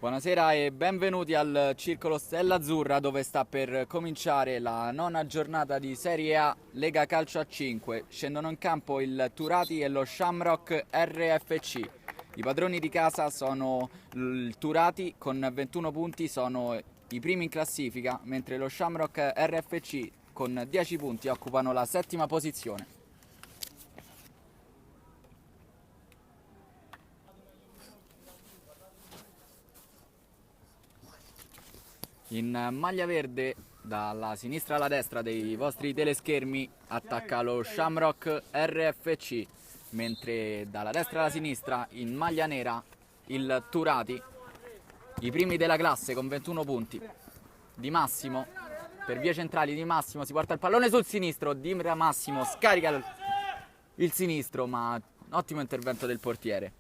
Buonasera e benvenuti al Circolo Stella Azzurra, dove sta per cominciare la nona giornata di Serie A Lega Calcio a 5. Scendono in campo il Turati e lo Shamrock RFC. I padroni di casa sono il Turati con 21 punti, sono i primi in classifica, mentre lo Shamrock RFC con 10 punti occupano la settima posizione. In maglia verde, dalla sinistra alla destra dei vostri teleschermi, attacca lo Shamrock RFC, mentre dalla destra alla sinistra, in maglia nera, il Turati, i primi della classe con 21 punti. Di Massimo, per vie centrali Di Massimo si porta il pallone sul sinistro, Di Massimo scarica il sinistro, ma ottimo intervento del portiere.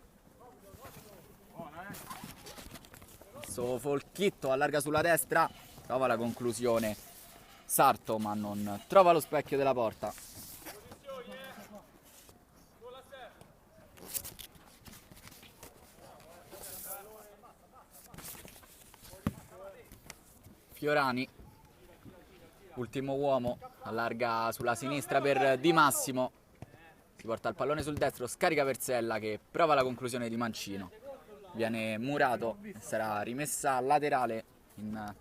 Folchitto allarga sulla destra, trova la conclusione Sarto, ma non trova lo specchio della porta. Fiorani, ultimo uomo, allarga sulla sinistra per Di Massimo, si porta il pallone sul destro, scarica per Sella che prova la conclusione di Mancino. Viene murato e sarà rimessa laterale in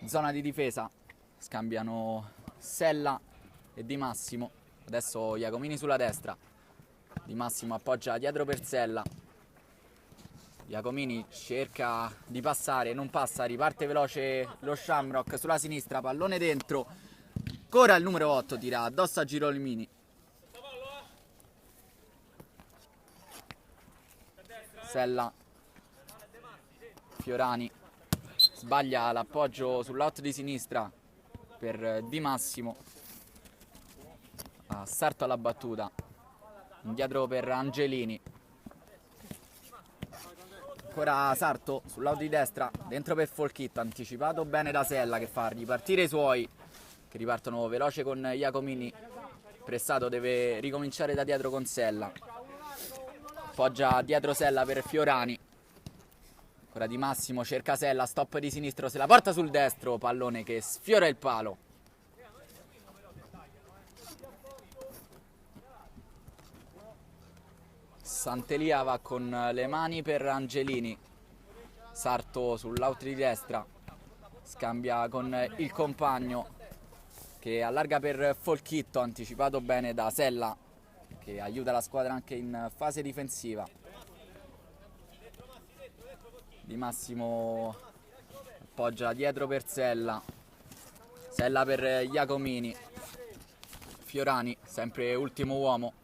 zona di difesa. Scambiano Sella e Di Massimo. Adesso Iacomini sulla destra. Di Massimo appoggia dietro per Sella. Iacomini cerca di passare, non passa, riparte veloce lo Shamrock sulla sinistra, pallone dentro. Ancora il numero 8 tira addosso a Girolmini. Sella, Fiorani, sbaglia l'appoggio sull'out di sinistra per Di Massimo. Sarto alla battuta, indietro per Angelini. Ancora Sarto sull'out di destra, dentro per Folchitto, anticipato bene da Sella che fa ripartire i suoi, che ripartono veloce con Iacomini. Pressato deve ricominciare da dietro con Sella. Appoggia dietro Sella per Fiorani. Ancora Di Massimo cerca Sella, stop di sinistro, se la porta sul destro, pallone che sfiora il palo. Santelia va con le mani per Angelini. Sarto sull'out di destra, scambia con il compagno che allarga per Folchitto, anticipato bene da Sella, che aiuta la squadra anche in fase difensiva. Di Massimo appoggia dietro per Sella. Sella per Iacomini. Fiorani, sempre ultimo uomo.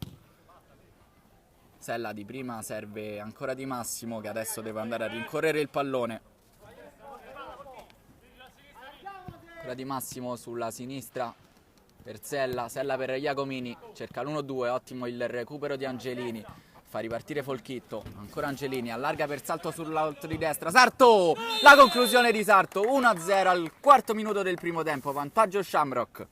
Sella di prima serve ancora Di Massimo, che adesso deve andare a rincorrere il pallone. Ancora Di Massimo sulla sinistra per Sella, Sella per Iacomini, cerca l'1-2, ottimo il recupero di Angelini, fa ripartire Folchitto, ancora Angelini, allarga per Sarto sull'alto di destra, Sarto! La conclusione di Sarto, 1-0 al quarto minuto del primo tempo, vantaggio Shamrock.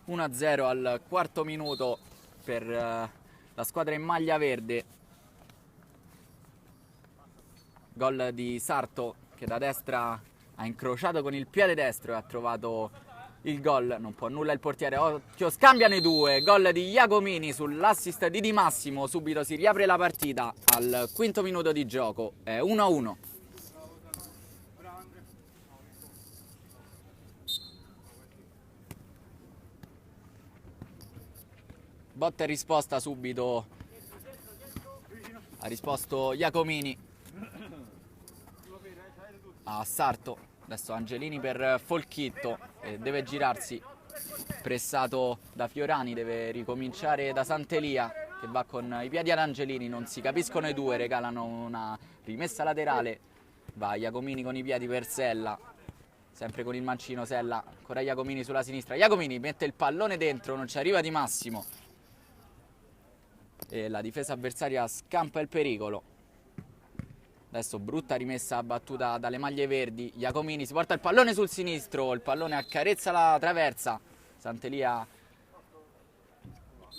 (1-0) al quarto minuto per la squadra in maglia verde. Gol di Sarto che da destra ha incrociato con il piede destro e ha trovato il gol. Non può nulla il portiere, occhio, scambiano i due. Gol di Iacomini sull'assist di Di Massimo. Subito si riapre la partita al quinto minuto di gioco, è 1-1. Botta e risposta subito, ha risposto Iacomini a Sarto. Adesso Angelini per Folchitto, deve girarsi, pressato da Fiorani, deve ricominciare da Santelia che va con i piedi ad Angelini, non si capiscono i due, regalano una rimessa laterale, va Iacomini con i piedi per Sella, sempre con il mancino Sella, ancora Iacomini sulla sinistra, Iacomini mette il pallone dentro, non ci arriva Di Massimo e la difesa avversaria scampa il pericolo. Adesso brutta rimessa battuta dalle maglie verdi. Iacomini si porta il pallone sul sinistro, il pallone accarezza la traversa. Santelia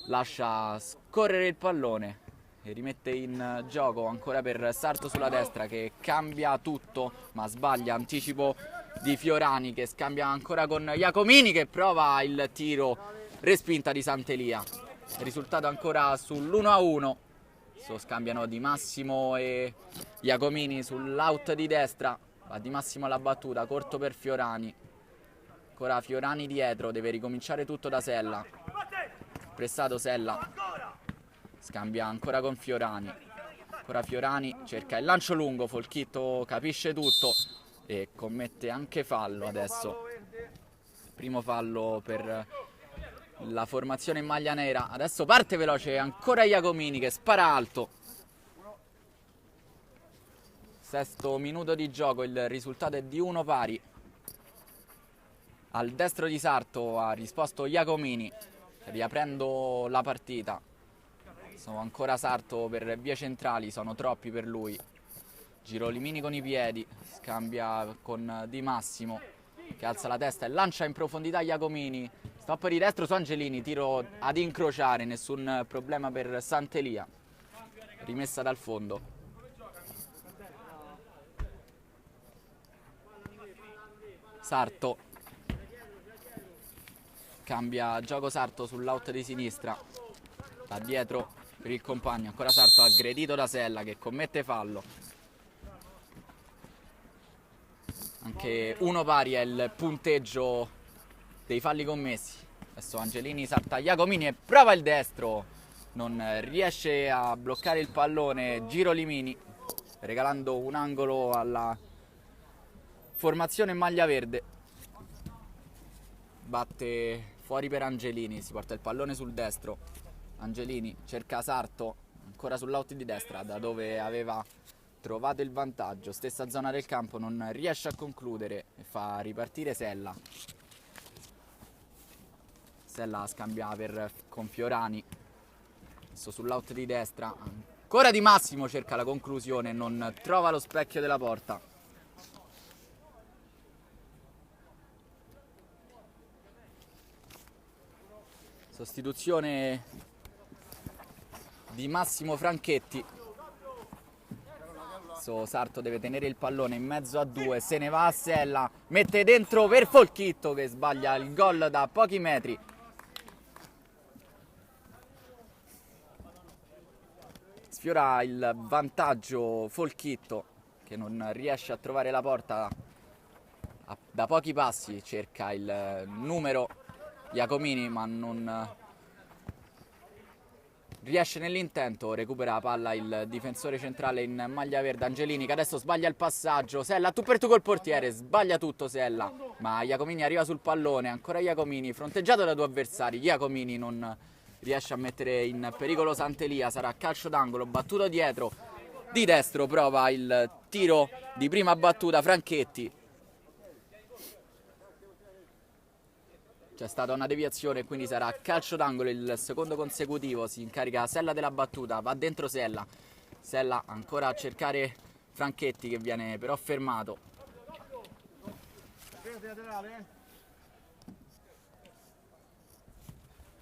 lascia scorrere il pallone e rimette in gioco ancora per Sarto sulla destra, che cambia tutto ma sbaglia. Anticipo di Fiorani che scambia ancora con Iacomini, che prova il tiro, respinta di Santelia. Risultato ancora sull'1-1. Scambiano Di Massimo e Iacomini sull'out di destra. Va Di Massimo alla battuta, corto per Fiorani. Ancora Fiorani dietro, deve ricominciare tutto da Sella. Pressato Sella, scambia ancora con Fiorani. Ancora Fiorani, cerca il lancio lungo, Folchitto capisce tutto e commette anche fallo adesso. Primo fallo per la formazione in maglia nera. Adesso parte veloce ancora Iacomini che spara alto. Sesto minuto di gioco, il risultato è di 1 pari. Al destro di Sarto ha risposto Iacomini, riaprendo la partita. Sono ancora Sarto per vie centrali, sono troppi per lui. Girolimini con i piedi, scambia con Di Massimo che alza la testa e lancia in profondità Iacomini. Stop di destro su Angelini, tiro ad incrociare, nessun problema per Santelia. Rimessa dal fondo. Sarto. Cambia gioco Sarto sull'out di sinistra. Da dietro per il compagno. Ancora Sarto aggredito da Sella che commette fallo. Anche 1 pari è il punteggio dei falli commessi. Adesso Angelini salta Iacomini e prova il destro. Non riesce a bloccare il pallone Girolimini, regalando un angolo alla formazione in maglia verde. Batte fuori per Angelini, si porta il pallone sul destro. Angelini cerca Sarto, ancora sull'out di destra, da dove aveva trovato il vantaggio. Stessa zona del campo, non riesce a concludere e fa ripartire Sella. Sella scambia con Fiorani. Adesso sull'out di destra. Ancora Di Massimo cerca la conclusione, non trova lo specchio della porta. Sostituzione di Massimo Franchetti. Sarto deve tenere il pallone in mezzo a 2, se ne va a Sella, mette dentro per Folchitto che sbaglia il gol da pochi metri. Sfiora il vantaggio Folchitto che non riesce a trovare la porta da pochi passi, cerca il numero Iacomini ma non riesce nell'intento. Recupera la palla il difensore centrale in maglia verde Angelini, che adesso sbaglia il passaggio. Sella tu per tu col portiere, sbaglia tutto Sella, ma Iacomini arriva sul pallone. Ancora Iacomini, fronteggiato da 2 avversari. Iacomini non riesce a mettere in pericolo Santelia, sarà calcio d'angolo, battuto dietro di destro, prova il tiro di prima battuta Franchetti. C'è stata una deviazione, quindi sarà calcio d'angolo, il secondo consecutivo. Si incarica Sella della battuta, va dentro Sella. Sella ancora a cercare Franchetti che viene però fermato.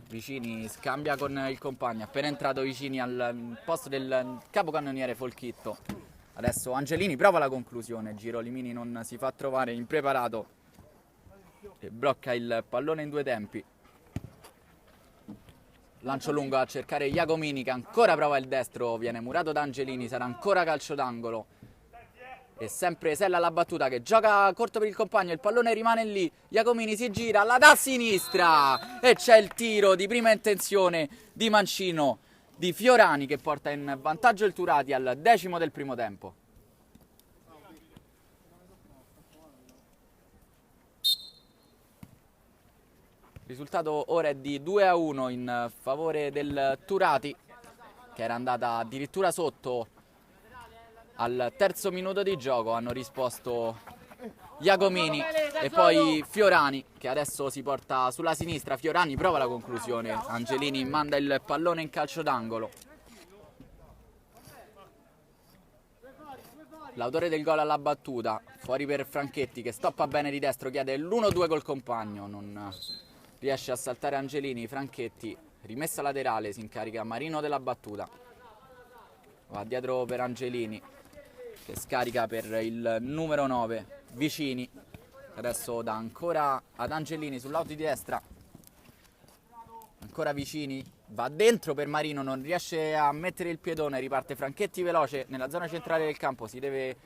Vicini scambia con il compagno, appena entrato Vicini al posto del capocannoniere Folchitto. Adesso Angelini prova la conclusione, Girolimini non si fa trovare impreparato e blocca il pallone in 2 tempi. Lancio lungo a cercare Iacomini che ancora prova il destro, viene murato da Angelini, sarà ancora calcio d'angolo. E sempre Sella alla battuta che gioca corto per il compagno, il pallone rimane lì, Iacomini si gira, la dà a sinistra e c'è il tiro di prima intenzione di Mancino di Fiorani che porta in vantaggio il Turati al 10° del primo tempo. Il risultato ora è di 2-1 in favore del Turati, che era andata addirittura sotto al 3° minuto di gioco. Hanno risposto Iacomini e poi Fiorani che adesso si porta sulla sinistra. Fiorani prova la conclusione, Angelini manda il pallone in calcio d'angolo. L'autore del gol alla battuta, fuori per Franchetti che stoppa bene di destro, chiede l'1-2 col compagno, non riesce a saltare Angelini. Franchetti, rimessa laterale, si incarica Marino della battuta, va dietro per Angelini che scarica per il numero 9 Vicini, adesso dà ancora ad Angelini sull'auto di destra, ancora Vicini, va dentro per Marino, non riesce a mettere il piedone, riparte Franchetti veloce nella zona centrale del campo, si deve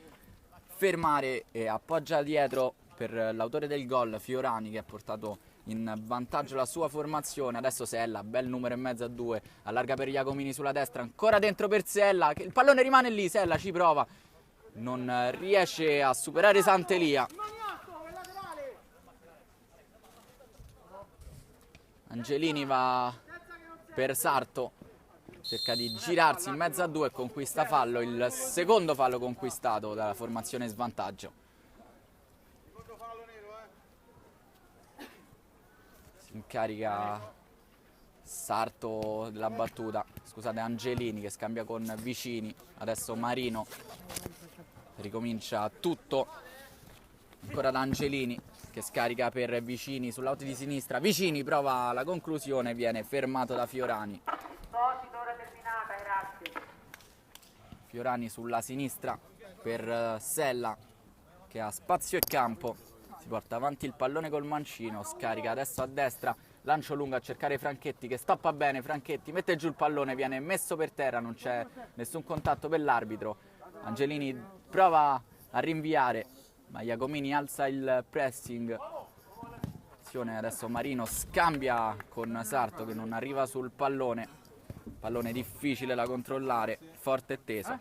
fermare e appoggia dietro per l'autore del gol Fiorani, che ha portato in vantaggio la sua formazione. Adesso Sella, bel numero e mezzo a 2, allarga per Iacomini sulla destra, ancora dentro per Sella, il pallone rimane lì, Sella ci prova, non riesce a superare Sant'Elia. Angelini va per Sarto, cerca di girarsi in mezzo a 2 e conquista fallo, il secondo fallo conquistato dalla formazione svantaggio. Si incarica Sarto della battuta, scusate, Angelini che scambia con Vicini, adesso Marino, ricomincia tutto, ancora da Angelini che scarica per Vicini sull'auto di sinistra, Vicini prova la conclusione, viene fermato da Fiorani. Fiorani sulla sinistra per Sella che ha spazio e campo, si porta avanti il pallone col mancino, scarica adesso a destra, lancio lungo a cercare Franchetti che stoppa bene, Franchetti mette giù il pallone, viene messo per terra, non c'è nessun contatto per l'arbitro. Angelini prova a rinviare ma Iacomini alza il pressing, adesso Marino scambia con Sarto che non arriva sul pallone difficile da controllare, forte e teso.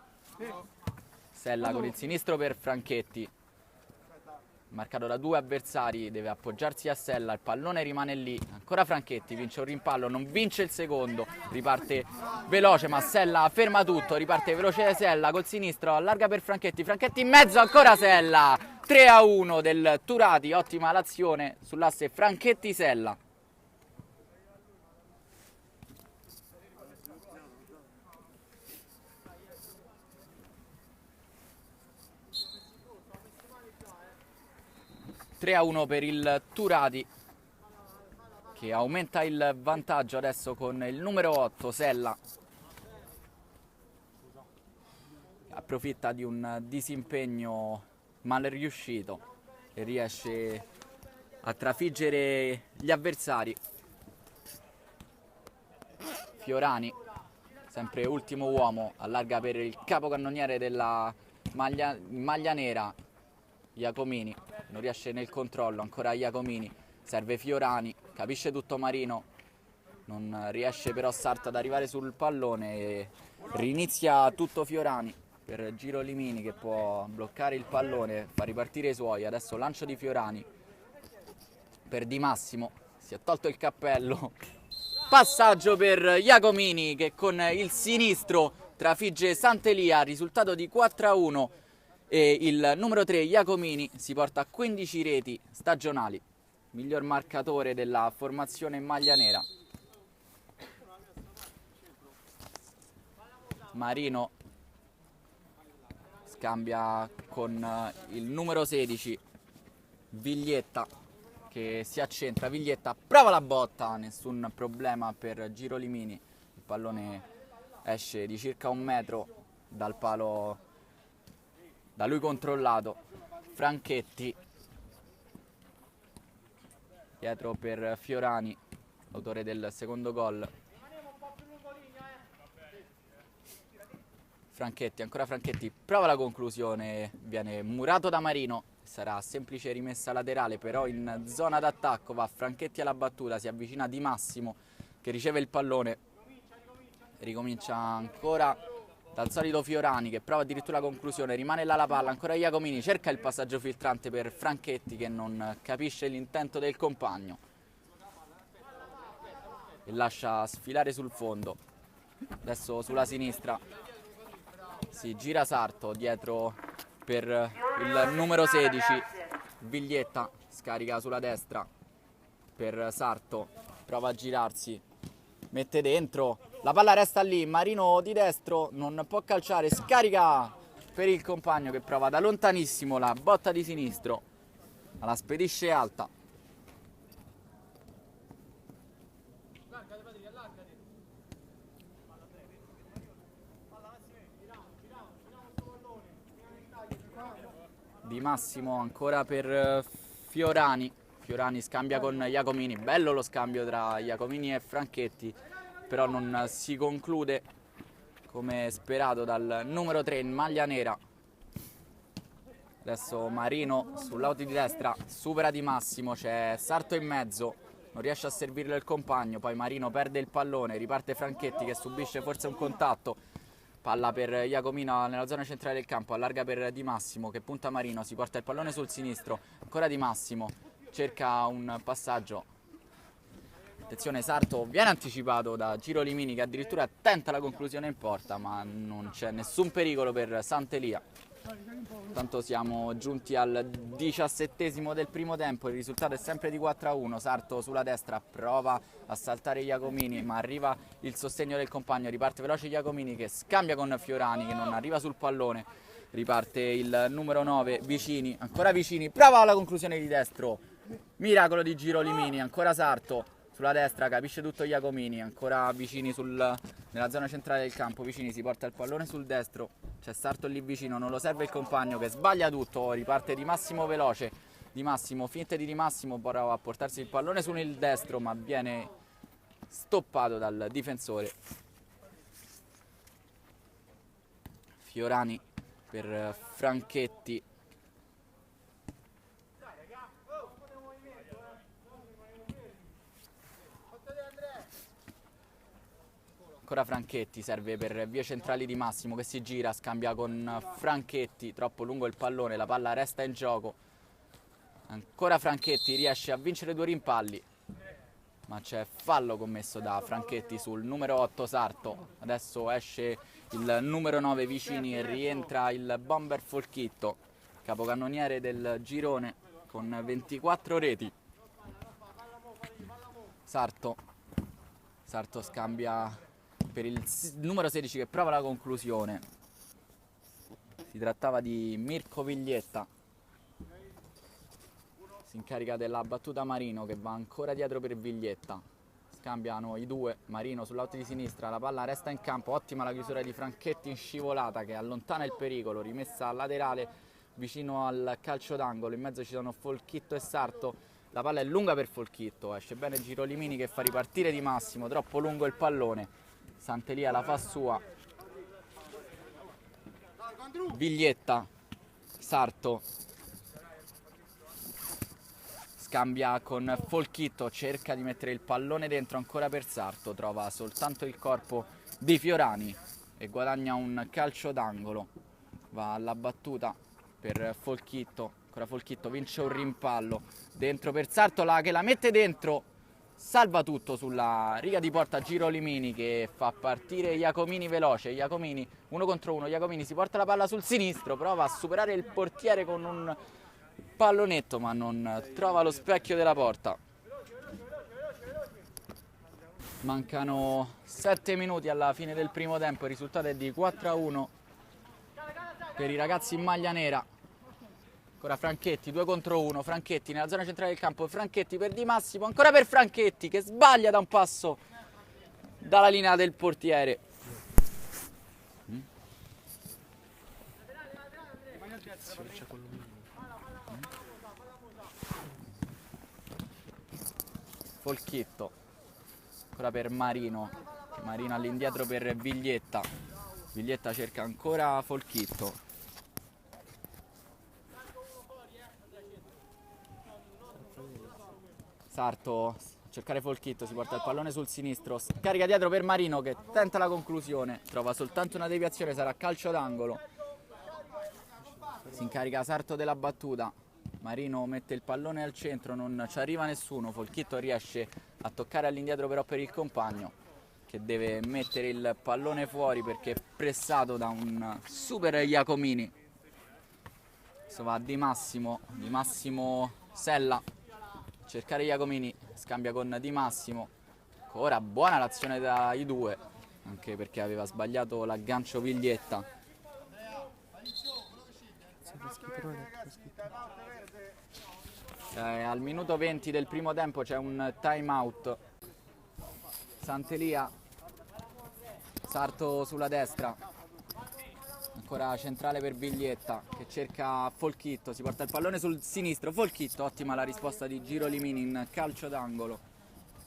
Sella con il sinistro per Franchetti, marcato da 2 avversari, deve appoggiarsi a Sella, il pallone rimane lì, ancora Franchetti, vince un rimpallo, non vince il secondo, riparte veloce ma Sella ferma tutto, riparte veloce Sella col sinistro, allarga per Franchetti, Franchetti in mezzo, ancora Sella, 3-1 del Turati, ottima l'azione sull'asse Franchetti-Sella. Per il Turati che aumenta il vantaggio adesso con il numero 8 Sella, approfitta di un disimpegno mal riuscito e riesce a trafiggere gli avversari. Fiorani, sempre ultimo uomo, allarga per il capocannoniere della maglia nera Iacomini, non riesce nel controllo, ancora Iacomini, serve Fiorani, capisce tutto Marino, non riesce però Sarto ad arrivare sul pallone e rinizia tutto Fiorani per Girolimini che può bloccare il pallone, fa ripartire i suoi, adesso lancio di Fiorani per Di Massimo, si è tolto il cappello, passaggio per Iacomini che con il sinistro trafigge Sant'Elia, risultato di 4-1 e il numero 3 Iacomini si porta a 15 reti stagionali, miglior marcatore della formazione in maglia nera. Marino scambia con il numero 16 Viglietta che si accentra, Viglietta prova la botta, nessun problema per Girolimini, il pallone esce di circa 1 metro dal palo da lui controllato. Franchetti dietro per Fiorani, autore del secondo gol. Franchetti, ancora Franchetti, prova la conclusione, viene murato da Marino, sarà semplice rimessa laterale, però in zona d'attacco va Franchetti alla battuta, si avvicina Di Massimo che riceve il pallone, ricomincia ancora dal solito Fiorani che prova addirittura la conclusione, rimane là la palla, ancora Iacomini, cerca il passaggio filtrante per Franchetti che non capisce l'intento del compagno e lascia sfilare sul fondo. Adesso sulla sinistra si gira Sarto dietro per il numero 16 Viglietta, scarica sulla destra per Sarto, prova a girarsi, mette dentro, la palla resta lì, Marino di destro non può calciare, scarica per il compagno che prova da lontanissimo la botta di sinistro, la spedisce alta. Di Massimo ancora per Fiorani. Fiorani scambia con Iacomini, bello lo scambio tra Iacomini e Franchetti, però non si conclude come sperato dal numero 3 in maglia nera. Adesso Marino sull'auto di destra, supera Di Massimo, c'è Sarto in mezzo, non riesce a servirlo il compagno, poi Marino perde il pallone, riparte Franchetti che subisce forse un contatto, palla per Iacomino nella zona centrale del campo, allarga per Di Massimo che punta Marino, si porta il pallone sul sinistro, ancora Di Massimo, cerca un passaggio, attenzione Sarto viene anticipato da Giro Limini che addirittura tenta la conclusione in porta, ma non c'è nessun pericolo per Sant'Elia. Tanto siamo giunti al 17esimo del primo tempo, il risultato è sempre di 4-1, Sarto sulla destra prova a saltare Iacomini ma arriva il sostegno del compagno, riparte veloce Iacomini che scambia con Fiorani che non arriva sul pallone, riparte il numero 9 Vicini, ancora Vicini, prova la conclusione di destro, miracolo di Giro Limini, ancora Sarto sulla destra, capisce tutto Iacomini, ancora Vicini nella zona centrale del campo, Vicini si porta il pallone sul destro, c'è Sarto lì vicino, non lo serve il compagno che sbaglia tutto, riparte Di Massimo veloce, Di Massimo, finte di Massimo, prova a portarsi il pallone sul destro ma viene stoppato dal difensore. Fiorani per Franchetti. Ancora Franchetti, serve per vie centrali Di Massimo che si gira, scambia con Franchetti, troppo lungo il pallone, la palla resta in gioco. Ancora Franchetti, riesce a vincere 2 rimpalli, ma c'è fallo commesso da Franchetti sul numero 8 Sarto. Adesso esce il numero 9 Vicini e rientra il bomber Folchitto, capocannoniere del girone con 24 reti. Sarto scambia per il numero 16 che prova la conclusione, si trattava di Mirko Viglietta, si incarica della battuta Marino che va ancora dietro per Viglietta, scambiano i due, Marino sull'auto di sinistra, la palla resta in campo, ottima la chiusura di Franchetti in scivolata che allontana il pericolo, rimessa laterale vicino al calcio d'angolo, in mezzo ci sono Folchitto e Sarto, la palla è lunga per Folchitto, esce bene Giro Limini che fa ripartire Di Massimo, troppo lungo il pallone, Sant'Elia la fa sua, Viglietta, Sarto scambia con Folchitto, cerca di mettere il pallone dentro ancora per Sarto, trova soltanto il corpo di Fiorani e guadagna un calcio d'angolo, va alla battuta per Folchitto, ancora Folchitto vince un rimpallo, dentro per Sarto che la mette dentro, salva tutto sulla riga di porta Giro Limini che fa partire Iacomini veloce, Iacomini 1 contro 1, Iacomini si porta la palla sul sinistro, prova a superare il portiere con un pallonetto ma non trova lo specchio della porta. Mancano 7 minuti alla fine del primo tempo, il risultato è di 4-1 per i ragazzi in maglia nera. Ancora Franchetti, 2 contro 1, Franchetti nella zona centrale del campo, Franchetti per Di Massimo, ancora per Franchetti che sbaglia da un passo dalla linea del portiere. Folchitto, ancora per Marino, Marino all'indietro per Viglietta, Viglietta cerca ancora Folchitto. Sarto a cercare Folchitto, si porta il pallone sul sinistro, carica dietro per Marino che tenta la conclusione, trova soltanto una deviazione, sarà calcio d'angolo. Si incarica Sarto della battuta, Marino mette il pallone al centro, non ci arriva nessuno, Folchitto riesce a toccare all'indietro però per il compagno che deve mettere il pallone fuori perché è pressato da un super Iacomini. Adesso va Di Massimo Sella, cercare Iacomini, scambia con Di Massimo, ora buona l'azione dai due, anche perché aveva sbagliato l'aggancio Viglietta. Al minuto 20 del primo tempo c'è un time out. Sant'Elia, Sarto sulla destra, ancora centrale per Viglietta che cerca Folchitto, si porta il pallone sul sinistro, Folchitto, ottima la risposta di Girolimini in calcio d'angolo,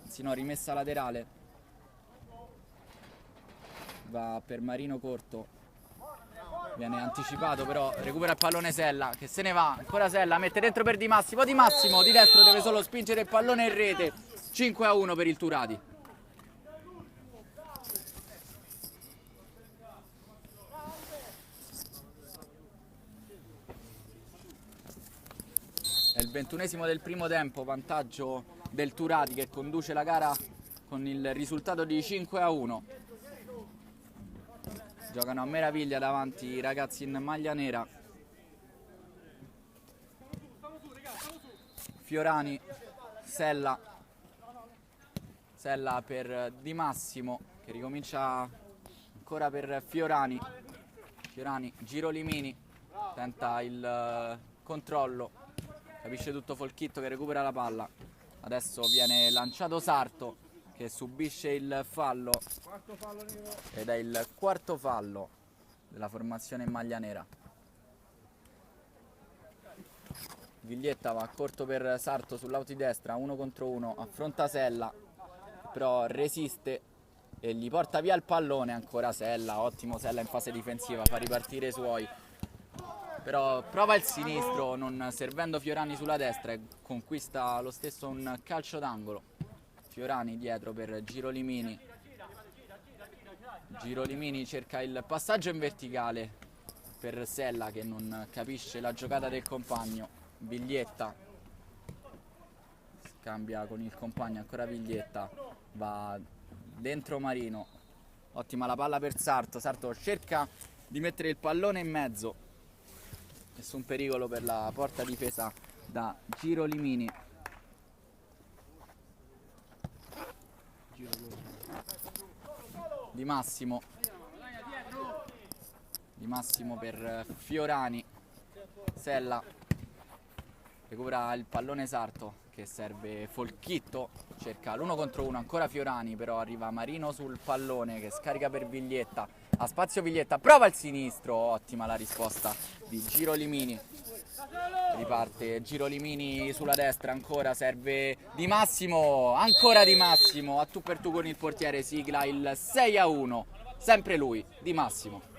anzi no, rimessa laterale, va per Marino corto, viene anticipato però, recupera il pallone Sella che se ne va, ancora Sella, mette dentro per Di Massimo, Di Massimo di destro deve solo spingere il pallone in rete, 5-1 per il Turati. È il 21esimo del primo tempo, vantaggio del Turati che conduce la gara con il risultato di 5-1. Giocano a meraviglia davanti i ragazzi in maglia nera. Fiorani, Sella per Di Massimo che ricomincia ancora per Fiorani. Fiorani, Girolimini, tenta il controllo. Capisce tutto Folchitto che recupera la palla. Adesso viene lanciato Sarto che subisce il fallo. Ed è il quarto fallo della formazione in maglia nera. Viglietta va corto per Sarto sull'auto di destra, 1 contro 1, affronta Sella, però resiste e gli porta via il pallone. Ancora Sella, ottimo Sella in fase difensiva, fa ripartire i suoi. Però prova il sinistro non servendo Fiorani sulla destra e conquista lo stesso un calcio d'angolo. Fiorani dietro per Girolimini. Girolimini cerca il passaggio in verticale per Sella che non capisce la giocata del compagno. Viglietta scambia con il compagno, ancora Viglietta, va dentro Marino. Ottima la palla per Sarto. Sarto cerca di mettere il pallone in mezzo. Nessun pericolo per la porta difesa da Girolimini. Di Massimo per Fiorani. Sella recupera il pallone Sarto che serve Folchitto, cerca l'1 contro 1, ancora Fiorani, però arriva Marino sul pallone che scarica per Viglietta, ha spazio Viglietta, prova il sinistro, ottima la risposta di Girolimini. Riparte Girolimini sulla destra, ancora serve Di Massimo, ancora Di Massimo, a tu per tu con il portiere, sigla il 6-1, sempre lui, Di Massimo.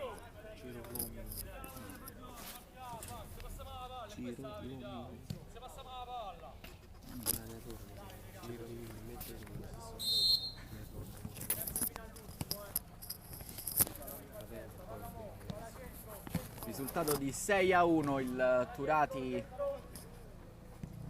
Risultato di 6-1, il Turati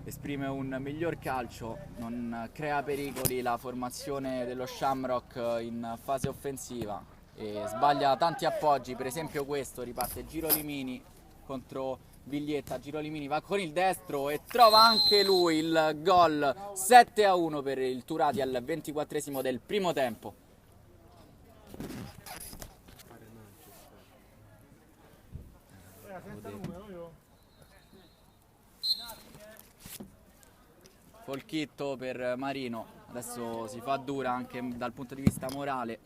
esprime un miglior calcio, non crea pericoli la formazione dello Shamrock in fase offensiva e sbaglia tanti appoggi, per esempio questo, riparte Girolimini contro Viglietta, Girolimini va con il destro e trova anche lui il gol, 7-1 per il Turati al 24esimo del primo tempo. Folchitto per Marino, adesso si fa dura anche dal punto di vista morale,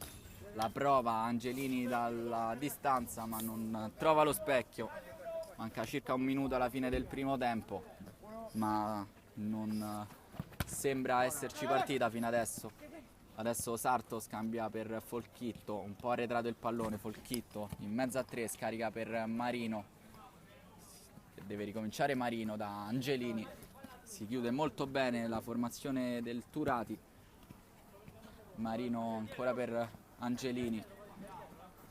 la prova Angelini dalla distanza ma non trova lo specchio, manca circa un minuto alla fine del primo tempo ma non sembra esserci partita fino adesso. Adesso Sarto scambia per Folchitto, un po' arretrato il pallone, Folchitto in mezzo a tre scarica per Marino, deve ricominciare Marino da Angelini. Si chiude molto bene la formazione del Turati. Marino ancora per Angelini,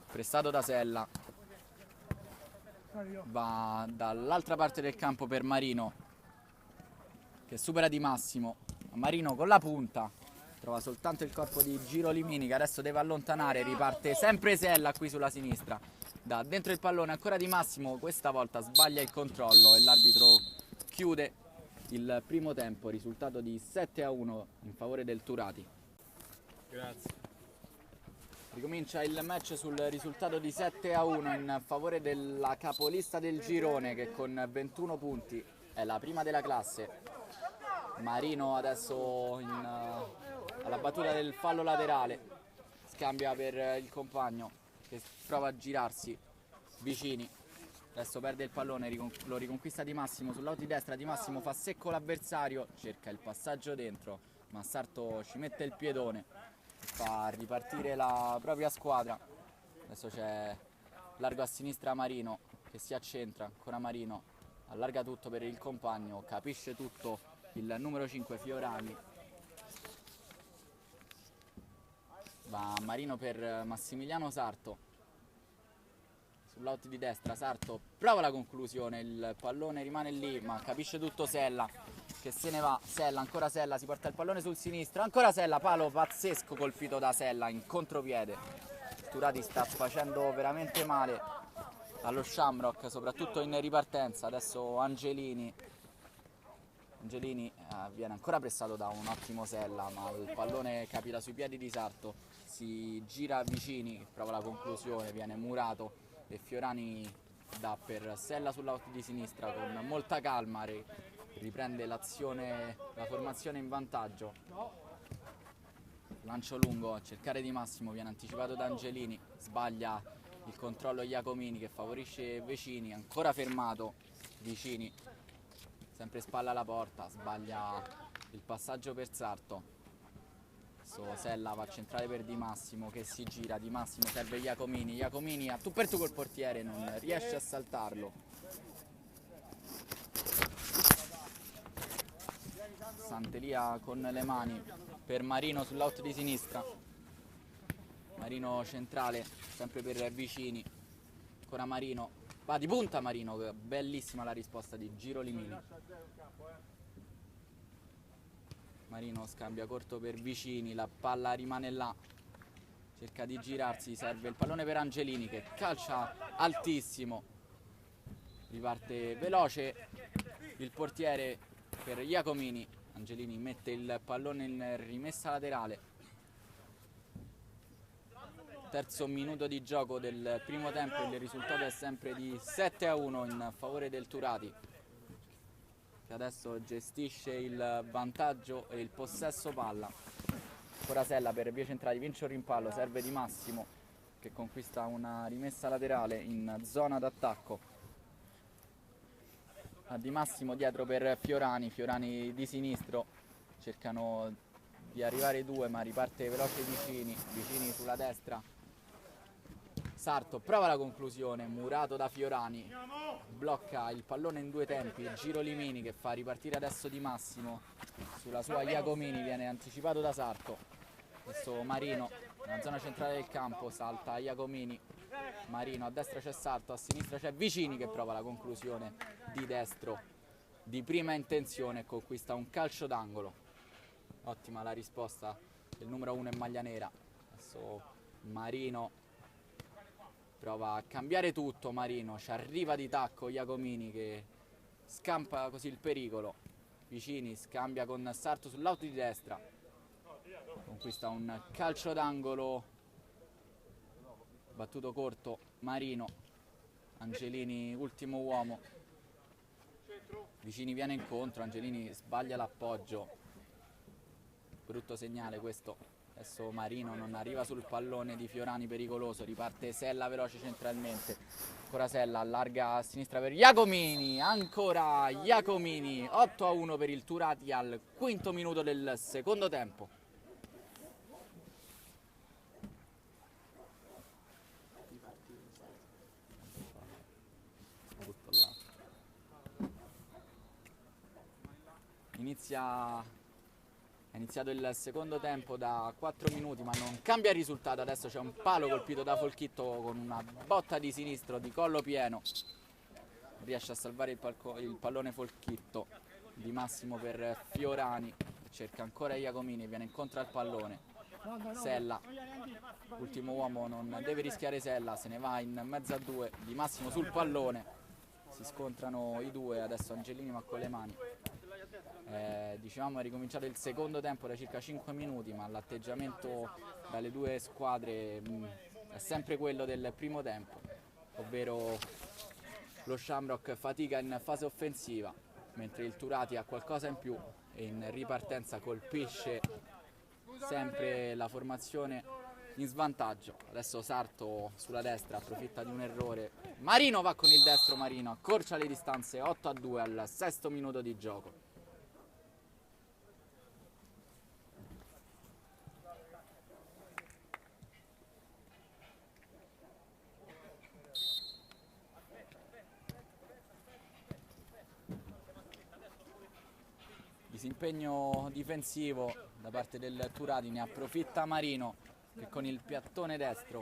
pressato da Sella, va dall'altra parte del campo per Marino che supera Di Massimo. Marino con la punta trova soltanto il corpo di Girolimini che adesso deve allontanare, riparte sempre Sella qui sulla sinistra, da dentro il pallone ancora Di Massimo, questa volta sbaglia il controllo e l'arbitro chiude il primo tempo, risultato di 7-1 in favore del Turati. Grazie. Ricomincia il match sul risultato di 7-1 in favore della capolista del girone, che con 21 punti è la prima della classe. Marino adesso alla battuta del fallo laterale, scambia per il compagno che prova a girarsi. Vicini adesso perde il pallone, lo riconquista Di Massimo sul lato di destra. Di Massimo fa secco l'avversario, cerca il passaggio dentro, ma Sarto ci mette il piedone, fa ripartire la propria squadra. Adesso c'è largo a sinistra Marino che si accentra, ancora Marino allarga tutto per il compagno, capisce tutto il numero 5 Fiorani. Va Marino per Massimiliano Sarto sull'out di destra. Sarto prova la conclusione, il pallone rimane lì, ma capisce tutto Sella che se ne va. Sella, ancora Sella, si porta il pallone sul sinistro, ancora Sella, palo pazzesco colpito da Sella in contropiede. Turati sta facendo veramente male allo Shamrock, soprattutto in ripartenza. Adesso Angelini viene ancora pressato da un ottimo Sella, ma il pallone capita sui piedi di Sarto, si gira Vicini che prova la conclusione, viene murato e Fiorani dà per Sella sull'out di sinistra con molta calma, riprende l'azione, la formazione in vantaggio. Lancio lungo a cercare Di Massimo, viene anticipato da Angelini, sbaglia il controllo Iacomini che favorisce Vicini, ancora fermato Vicini, sempre spalla alla porta, sbaglia il passaggio per Sarto. Adesso Sella va a centrare per Di Massimo che si gira, Di Massimo serve Iacomini a tu per tu col portiere, non riesce a saltarlo. Santelia con le mani per Marino sull'out di sinistra. Marino centrale, sempre per Vicini, ancora Marino, va di punta Marino, bellissima la risposta di Giro Limini. Marino scambia corto per Vicini, la palla rimane là, cerca di girarsi, serve il pallone per Angelini che calcia altissimo, riparte veloce il portiere per Iacomini. Angelini mette il pallone in rimessa laterale. Terzo minuto di gioco del primo tempo, il risultato è sempre di 7-1 in favore del Turati, che adesso gestisce il vantaggio e il possesso palla. Ancora Sella per vie centrali, vince un rimpallo, serve Di Massimo che conquista una rimessa laterale in zona d'attacco. A Di Massimo dietro per Fiorani di sinistro, cercano di arrivare due ma riparte veloce Vicini sulla destra. Sarto prova la conclusione, murato da Fiorani, blocca il pallone in due tempi, Giro Limini che fa ripartire adesso Di Massimo sulla sua Iacomini, viene anticipato da Sarto. Adesso Marino nella zona centrale del campo, salta Iacomini, Marino, a destra c'è Sarto, a sinistra c'è Vicini che prova la conclusione di destro di prima intenzione e conquista un calcio d'angolo. Ottima la risposta del numero 1 in maglia nera. Adesso Marino prova a cambiare tutto, Marino ci arriva di tacco Iacomini che scampa così il pericolo. Vicini scambia con Sarto sull'auto di destra, conquista un calcio d'angolo battuto corto Marino. Angelini ultimo uomo, Vicini viene incontro, Angelini sbaglia l'appoggio, brutto segnale questo. Adesso Marino non arriva sul pallone di Fiorani, pericoloso, riparte Sella veloce centralmente, ancora Sella allarga a sinistra per Iacomini, ancora Iacomini, 8-1 per il Turati al quinto minuto del secondo tempo. È iniziato il secondo tempo da 4 minuti ma non cambia il risultato. Adesso c'è un palo colpito da Folchitto con una botta di sinistro di collo pieno, riesce a salvare il pallone Folchitto. Di Massimo per Fiorani, cerca ancora Iacomini e viene incontro al pallone. Sella, ultimo uomo, non deve rischiare Sella, se ne va in mezzo a due. Di Massimo sul pallone, si scontrano i due, adesso Angelini ma con le mani. Diciamo è ricominciato il secondo tempo da circa 5 minuti, ma l'atteggiamento dalle due squadre è sempre quello del primo tempo, ovvero lo Shamrock fatica in fase offensiva, mentre il Turati ha qualcosa in più e in ripartenza colpisce sempre la formazione in svantaggio. Adesso Sarto sulla destra approfitta di un errore. Marino va con il destro, Marino accorcia le distanze, 8-2 al sesto minuto di gioco. Disimpegno difensivo da parte del Turati, ne approfitta Marino che con il piattone destro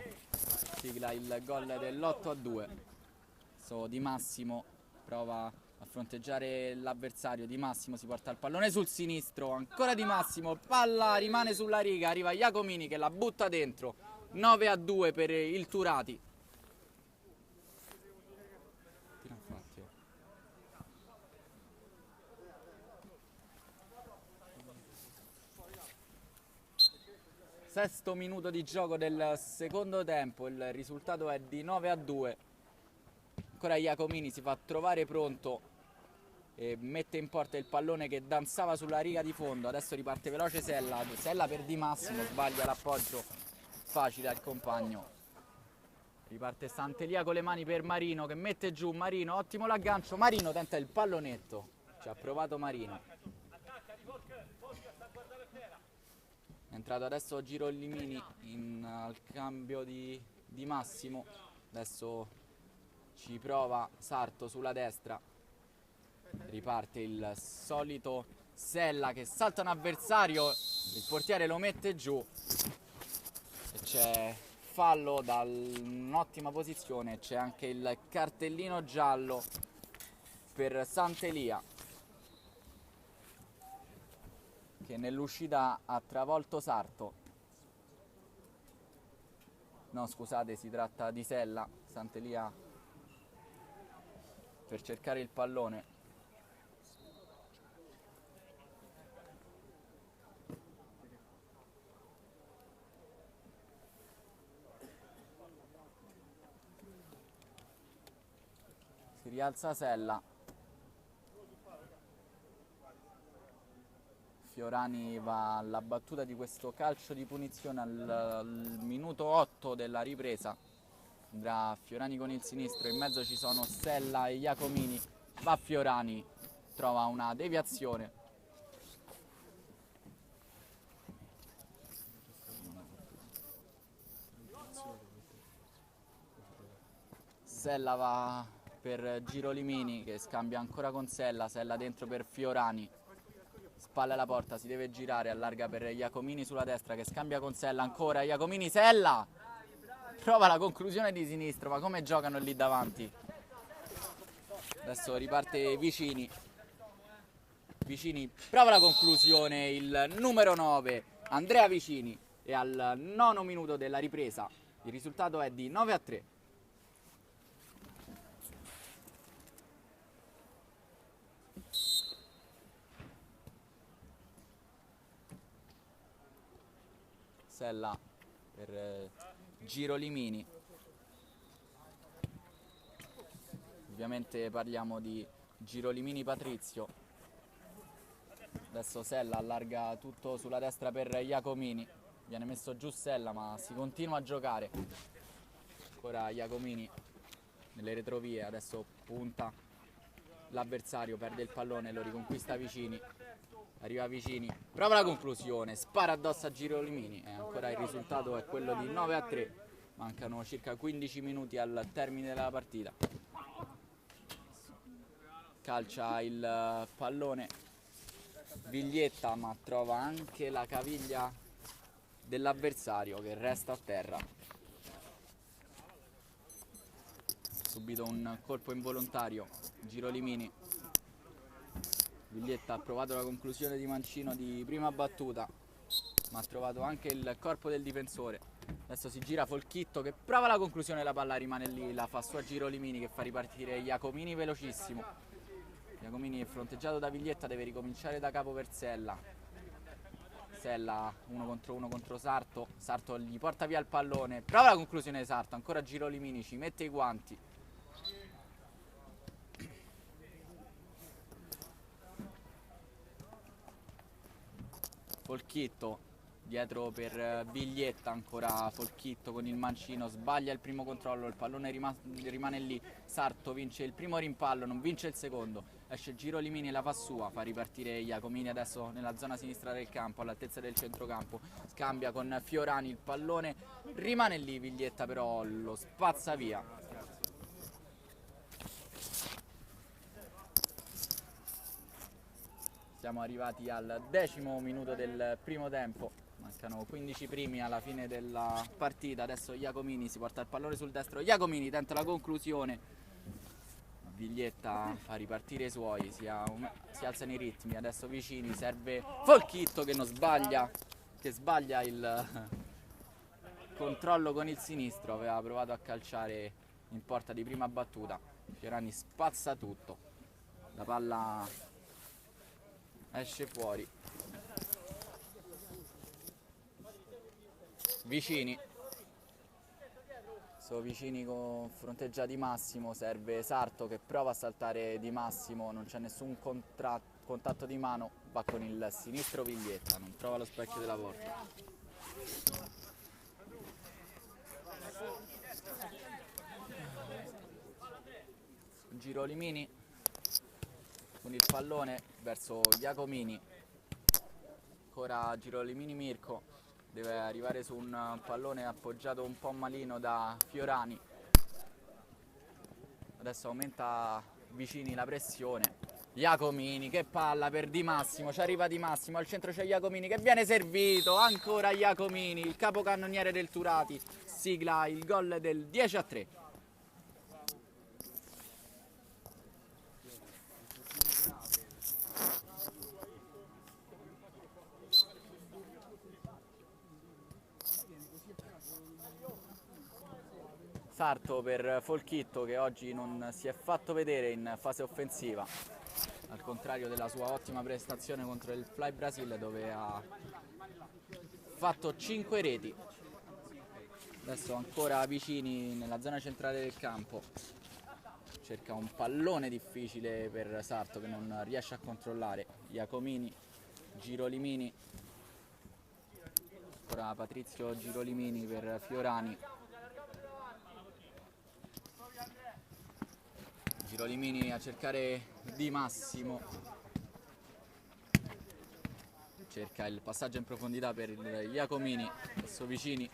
sigla il gol dell'8-2. Di Massimo prova a fronteggiare l'avversario, Di Massimo si porta il pallone sul sinistro, ancora Di Massimo, palla rimane sulla riga, arriva Iacomini che la butta dentro, 9-2 per il Turati. Sesto minuto di gioco del secondo tempo, il risultato è di 9-2. Ancora Iacomini si fa trovare pronto e mette in porta il pallone che danzava sulla riga di fondo. Adesso riparte veloce Sella per Di Massimo, sbaglia l'appoggio facile al compagno. Riparte Sant'Elia con le mani per Marino che mette giù, Marino, ottimo l'aggancio, Marino tenta il pallonetto, ci ha provato Marino. È entrato adesso Girolimini al cambio di Massimo, adesso ci prova Sarto sulla destra, riparte il solito Sella che salta un avversario, il portiere lo mette giù e c'è fallo da un'ottima posizione, c'è anche il cartellino giallo per Sant'Elia che nell'uscita ha travolto Sarto. No, scusate, si tratta di Sella. Sant'Elia per cercare il pallone. Si rialza Sella. Fiorani va alla battuta di questo calcio di punizione al minuto 8 della ripresa. Andrà Fiorani con il sinistro, in mezzo ci sono Sella e Iacomini. Va Fiorani, trova una deviazione. Sella va per Girolimini che scambia ancora con Sella, Sella dentro per Fiorani. Spalla alla porta, si deve girare, allarga per Iacomini sulla destra che scambia con Sella, ancora Iacomini, Sella prova la conclusione di sinistro, ma come giocano lì davanti. Adesso riparte Vicini, prova la conclusione, il numero 9 Andrea Vicini, e al nono minuto della ripresa il risultato è di 9-3. Sella per Girolimini, ovviamente parliamo di Girolimini Patrizio. Adesso Sella allarga tutto sulla destra per Iacomini, viene messo giù Sella ma si continua a giocare. Ancora Iacomini nelle retrovie, adesso punta l'avversario, perde il pallone, lo riconquista Vicini. Arriva Vicini, prova la conclusione, spara addosso a Girolimini e ancora il risultato è quello di 9-3. Mancano circa 15 minuti al termine della partita. Calcia il pallone Viglietta ma trova anche la caviglia dell'avversario che resta a terra. Subito un colpo involontario Girolimini. Viglietta ha provato la conclusione di Mancino di prima battuta, ma ha trovato anche il corpo del difensore. Adesso si gira Folchitto che prova la conclusione, la palla rimane lì, la fa su a Girolimini che fa ripartire Iacomini velocissimo. Iacomini è fronteggiato da Viglietta, deve ricominciare da capo per Sella. Sella 1 contro Sarto. Sarto gli porta via il pallone. Prova la conclusione di Sarto. Ancora Girolimini, ci mette i guanti. Folchitto dietro per Viglietta, ancora Folchitto con il mancino, sbaglia il primo controllo, il pallone rimane lì. Sarto vince il primo rimpallo, non vince il secondo, esce Girolimini e la fa sua, fa ripartire Iacomini adesso nella zona sinistra del campo, all'altezza del centrocampo, scambia con Fiorani, il pallone rimane lì, Viglietta però lo spazza via. Siamo arrivati al 10° minuto del primo tempo, mancano 15 primi alla fine della partita. Adesso Iacomini si porta il pallone sul destro, Iacomini tenta la conclusione, Viglietta fa ripartire i suoi, si alzano i ritmi, adesso vicini, serve Folchitto che non sbaglia, che sbaglia il controllo con il sinistro, aveva provato a calciare in porta di prima battuta, Fiorani spazza tutto, la palla esce fuori. Vicini, sono vicini con fronteggia Di Massimo, serve Sarto che prova a saltare Di Massimo, non c'è nessun contatto di mano, va con il sinistro Viglietta, non trova lo specchio della porta. Girolimini con il pallone verso Iacomini, ancora Girolimini Mirko, deve arrivare su un pallone appoggiato un po' malino da Fiorani, adesso aumenta vicini la pressione, Iacomini, che palla per Di Massimo, ci arriva Di Massimo, al centro c'è Iacomini che viene servito, ancora Iacomini, il capocannoniere del Turati, sigla il gol del 10-3. Sarto per Folchitto che oggi non si è fatto vedere in fase offensiva, al contrario della sua ottima prestazione contro il Fly Brasil dove ha fatto 5 reti. Adesso ancora vicini nella zona centrale del campo, cerca un pallone difficile per Sarto che non riesce a controllare, Iacomini, Girolimini, ancora Patrizio Girolimini per Fiorani. Girolimini a cercare Di Massimo, cerca il passaggio in profondità per Iacomini, adesso vicini,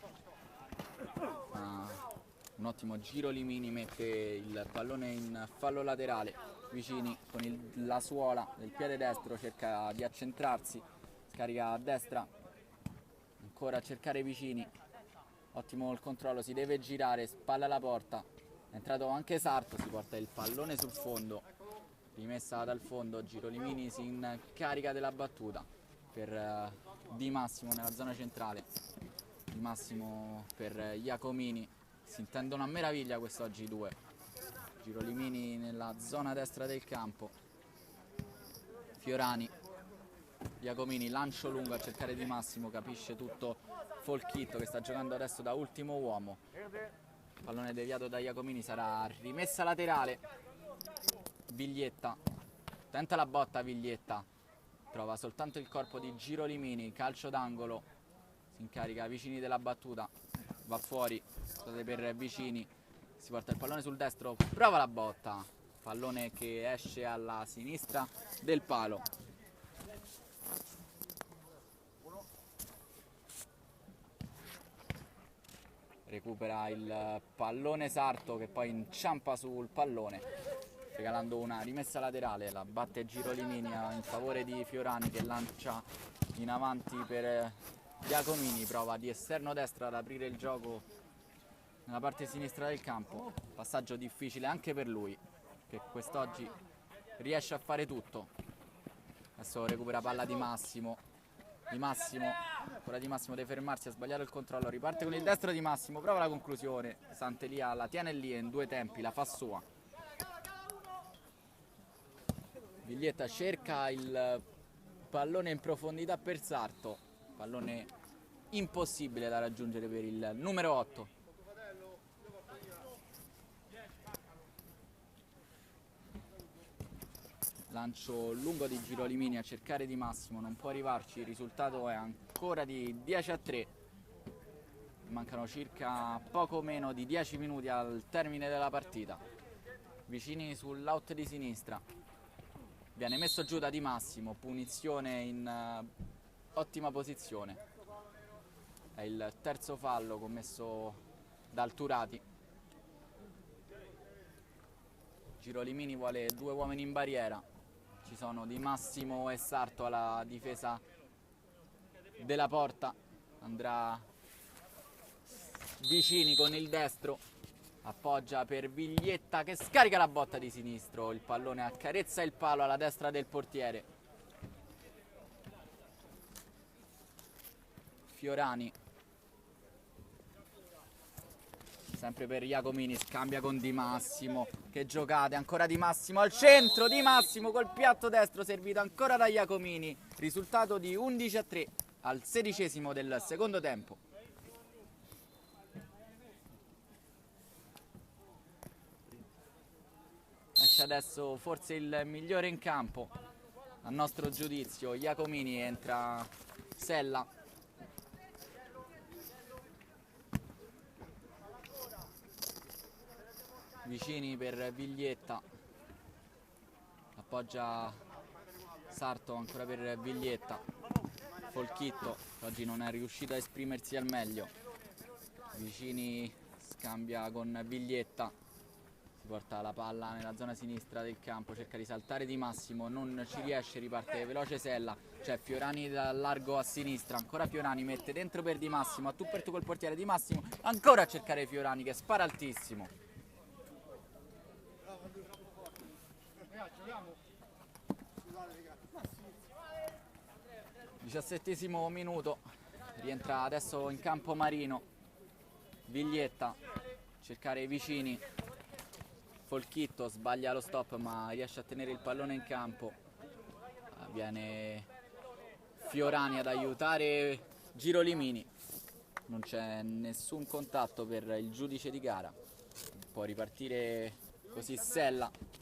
un ottimo Girolimini, mette il pallone in fallo laterale, vicini con la suola del piede destro cerca di accentrarsi, scarica a destra, ancora a cercare vicini, ottimo il controllo, si deve girare, spalla alla porta. È entrato anche Sarto, si porta il pallone sul fondo, rimessa dal fondo, Girolimini si incarica della battuta per Di Massimo nella zona centrale, Di Massimo per Iacomini, si intendono a meraviglia quest'oggi i due, Girolimini nella zona destra del campo, Fiorani, Iacomini, lancio lungo a cercare Di Massimo, capisce tutto Folchitto che sta giocando adesso da ultimo uomo. Pallone deviato da Iacomini, sarà rimessa laterale, Viglietta, tenta la botta Viglietta, trova soltanto il corpo di Girolimini, calcio d'angolo, si incarica vicini della battuta, va fuori, state per vicini, si porta il pallone sul destro, prova la botta, pallone che esce alla sinistra del palo. Recupera il pallone Sarto che poi inciampa sul pallone regalando una rimessa laterale, la batte Girolimini in favore di Fiorani che lancia in avanti per Iacomini, prova di esterno destra ad aprire il gioco nella parte sinistra del campo, passaggio difficile anche per lui che quest'oggi riesce a fare tutto. Adesso recupera palla Di Massimo, ancora Di Massimo deve fermarsi, ha sbagliato il controllo, riparte con il destro Di Massimo, prova la conclusione, Santelia la tiene lì in due tempi, la fa sua. Viglietta cerca il pallone in profondità per Sarto, pallone impossibile da raggiungere per il numero 8. Lancio lungo di Girolimini a cercare Di Massimo, non può arrivarci, il risultato è ancora di 10-3. Mancano circa poco meno di 10 minuti al termine della partita. Vicini sull'out di sinistra, viene messo giù da Di Massimo, punizione in ottima posizione. È il terzo fallo commesso dal Turati. Girolimini vuole 2 uomini in barriera, ci sono Di Massimo e Sarto alla difesa della porta. Andrà Vicini con il destro, appoggia per Viglietta che scarica la botta di sinistro, il pallone accarezza il palo alla destra del portiere. Fiorani, sempre per Iacomini, scambia con Di Massimo, che giocate, ancora Di Massimo al centro, Di Massimo col piatto destro servito ancora da Iacomini, risultato di 11-3 al 16° del secondo tempo. Esce adesso forse il migliore in campo, a nostro giudizio, Iacomini, entra Sella. Vicini per Viglietta, appoggia Sarto ancora per Viglietta. Folchitto oggi non è riuscito a esprimersi al meglio. Vicini scambia con Viglietta, si porta la palla nella zona sinistra del campo, cerca di saltare Di Massimo, non ci riesce, riparte veloce Sella, c'è Fiorani dal largo a sinistra, ancora Fiorani, mette dentro per Di Massimo, a tu per tu col portiere Di Massimo, ancora a cercare Fiorani che spara altissimo. 17° minuto, rientra adesso in campo Marino. Viglietta, cercare i Vicini, Folchitto sbaglia lo stop ma riesce a tenere il pallone in campo. Viene Fiorani ad aiutare Girolimini, non c'è nessun contatto per il giudice di gara, può ripartire così Sella.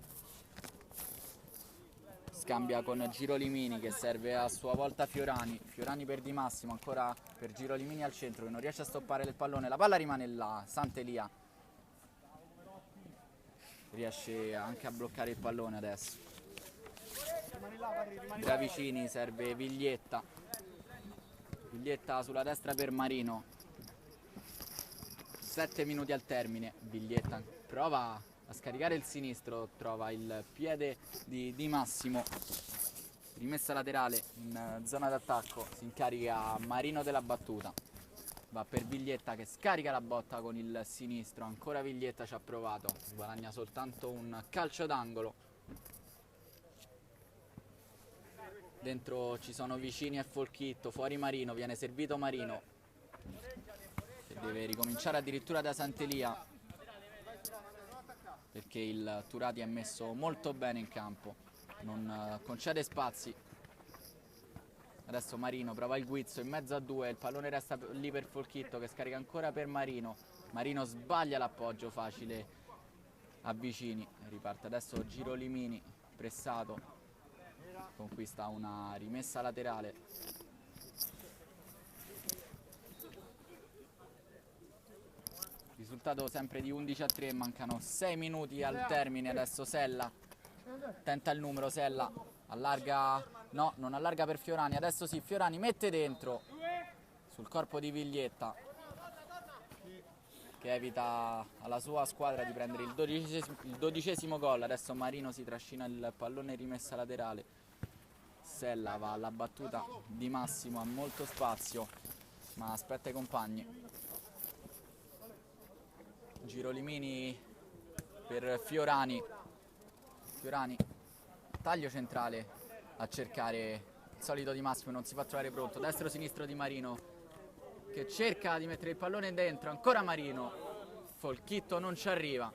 Scambia con Girolimini che serve a sua volta Fiorani. Fiorani per Di Massimo, ancora per Girolimini al centro che non riesce a stoppare il pallone. La palla rimane là, Sant'Elia riesce anche a bloccare il pallone adesso. Da Vicini serve Viglietta. Viglietta sulla destra per Marino. 7 minuti al termine. Viglietta prova a scaricare il sinistro, trova il piede di Di Massimo, rimessa laterale in zona d'attacco, si incarica Marino della battuta, va per Viglietta che scarica la botta con il sinistro, ancora Viglietta ci ha provato, guadagna soltanto un calcio d'angolo. Dentro ci sono Vicini e Folchitto, fuori Marino, viene servito Marino che deve ricominciare addirittura da Sant'Elia, perché il Turati è messo molto bene in campo, non concede spazi. Adesso Marino prova il guizzo in mezzo a due, il pallone resta lì per Folchitto che scarica ancora per Marino. Marino sbaglia l'appoggio facile a Vicini, riparte adesso Girolimini, pressato, conquista una rimessa laterale. Risultato sempre di 11-3, mancano 6 minuti al termine, adesso Sella tenta il numero, Sella allarga, no, non allarga per Fiorani, adesso sì, Fiorani mette dentro sul corpo di Viglietta che evita alla sua squadra di prendere il 12° gol. Adesso Marino si trascina il pallone in rimessa laterale, Sella va alla battuta, Di Massimo ha molto spazio ma aspetta i compagni. Girolimini per Fiorani, Fiorani taglio centrale a cercare il solito Di Massimo, non si fa trovare pronto, destro sinistro di Marino che cerca di mettere il pallone dentro, ancora Marino, Folchitto non ci arriva.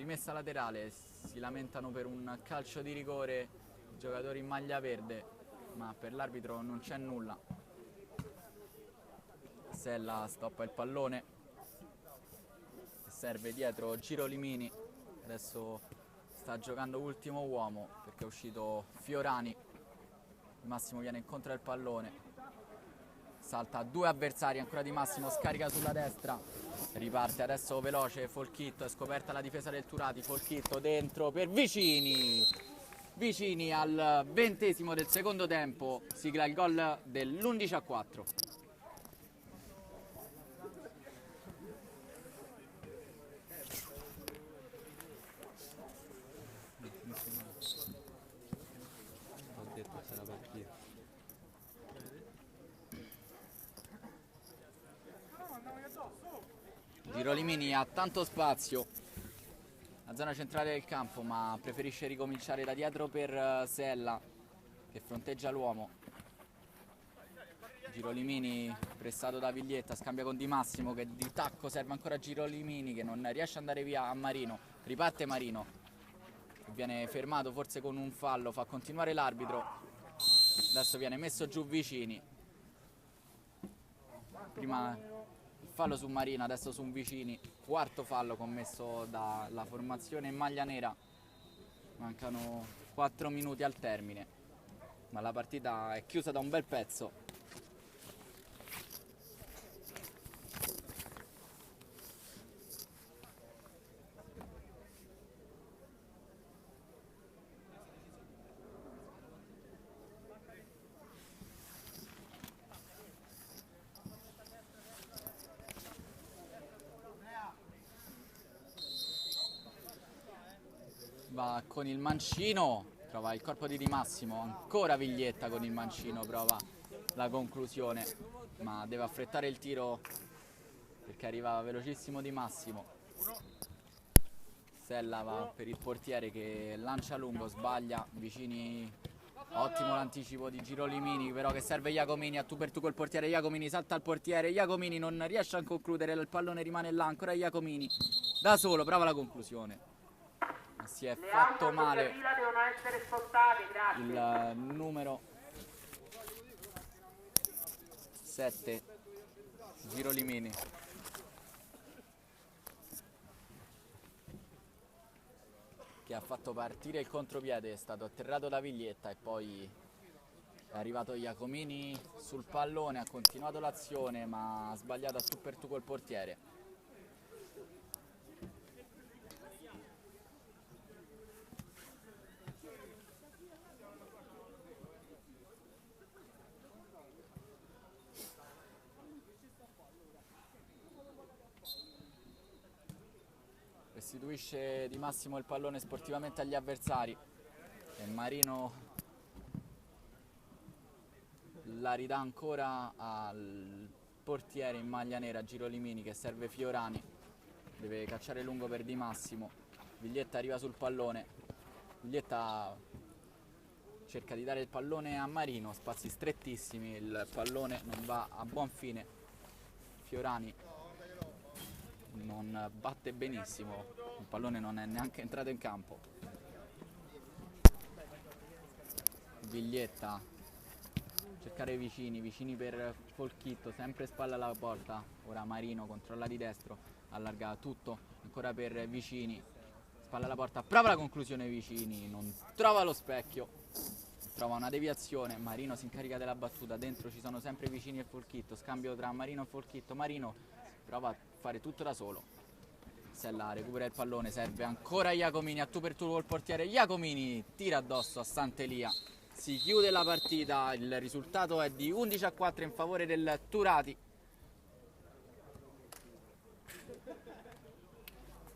rimessa laterale, si lamentano per un calcio di rigore i giocatori in maglia verde, ma per l'arbitro non c'è nulla. Sella stoppa il pallone, serve dietro Girolimini, adesso sta giocando ultimo uomo perché è uscito Fiorani. Di Massimo viene incontro al pallone, salta due avversari, ancora Di Massimo scarica sulla destra, riparte adesso veloce Folchitto, è scoperta la difesa del Turati, Folchitto dentro per Vicini al 20° del secondo tempo, sigla il gol dell'11-4. Girolimini ha tanto spazio, la zona centrale del campo, ma preferisce ricominciare da dietro per Sella che fronteggia l'uomo. Girolimini pressato da Viglietta, scambia con Di Massimo che di tacco serve ancora Girolimini che non riesce ad andare via a Marino. Riparte Marino, viene fermato forse con un fallo, fa continuare l'arbitro. Adesso viene messo giù Vicini. Prima il fallo su Marino, adesso su Vicini. Quarto fallo commesso dalla formazione in maglia nera. Mancano 4 minuti al termine, ma la partita è chiusa da un bel pezzo. Va con il mancino, trova il corpo di Di Massimo, ancora Viglietta con il mancino, prova la conclusione, ma deve affrettare il tiro perché arriva velocissimo Di Massimo. Sella va per il portiere che lancia lungo, sbaglia, Vicini, ottimo l'anticipo di Girolimini, però che serve Iacomini a tu per tu col portiere. Iacomini salta al portiere, Iacomini non riesce a concludere, il pallone rimane là, ancora Iacomini da solo, prova la conclusione. Si è fatto male il numero 7 Girolimini, che ha fatto partire il contropiede, è stato atterrato da Viglietta e poi è arrivato Iacomini sul pallone, ha continuato l'azione ma ha sbagliato a tu per tu col portiere. Restituisce Di Massimo il pallone sportivamente agli avversari e Marino la ridà ancora al portiere in maglia nera Girolimini che serve Fiorani, deve cacciare lungo per Di Massimo. Viglietta arriva sul pallone, Viglietta cerca di dare il pallone a Marino, spazi strettissimi, il pallone non va a buon fine. Fiorani non batte benissimo, il pallone non è neanche entrato in campo. Viglietta, cercare Vicini per Folchitto, sempre spalla alla porta, ora Marino controlla di destro, allarga tutto, ancora per Vicini, spalla alla porta, prova la conclusione Vicini, non trova lo specchio, trova una deviazione, Marino si incarica della battuta, dentro ci sono sempre Vicini e Folchitto, scambio tra Marino e Folchitto, Marino prova a fare tutto da solo. Sella recupera il pallone, serve ancora Iacomini a tu per tu col portiere. Iacomini tira addosso a Sant'Elia. Si chiude la partita, il risultato è di 11-4 in favore del Turati.